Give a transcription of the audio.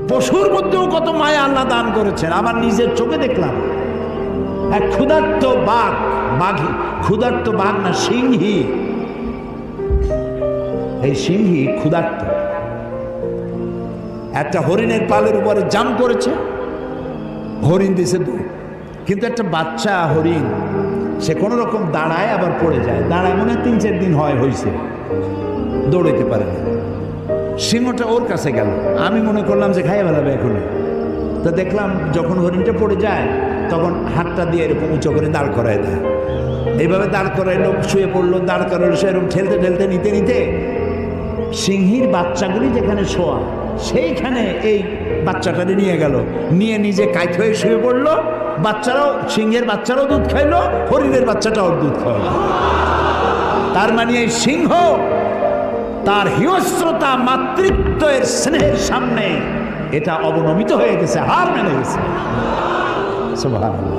পশুর মধ্যেও কত মায়া আল্লাহ দান করেছেন। আবার নিজের চোখে দেখলাম এক ক্ষুধার্ত বাঘ, ক্ষুধার্ত বাঘ না, সিংহী। এই সিংহী ক্ষুধার্ত একটা হরিণের পালের উপরে জাম্প করেছে, হরিণ দিছে দৌড়। কিন্তু একটা বাচ্চা হরিণ সে কোনো রকম দাঁড়ায় আবার পড়ে যায়, দাঁড়ায় মনে হয় 3-4 দিন হয়েছে, দৌড়াইতে পারে না। সিংহটা ওর কাছে গেল, আমি মনে করলাম যে খাইয়ে ফেলাবে এখন। তো দেখলাম যখন হরিণটা পড়ে যায় তখন হাতটা দিয়ে এরকম উঁচু করে দাঁড় করায় দেয়। এইভাবে দাঁড় করাইলো, শুয়ে পড়লো, দাঁড় করাইলো, সে এরকম ঠেলতে ঠেলতে নিতে নিতে সিংহীর বাচ্চাগুলি যেখানে শোয়া সেইখানে এই বাচ্চাটাকে নিয়ে গেল, নিয়ে নিজে কাইত হয়ে শুয়ে পড়লো। বাচ্চারাও, সিংহের বাচ্চারাও দুধ খাইলো, হরিণের বাচ্চাটাও দুধ খাইলো। তার মানে এই সিংহ তার হিংস্রতা, মাতৃত্বের স্নেহের সামনে এটা অবনমিত হয়ে গেছে, হার মেনে গেছে। সুবহানাল্লাহ।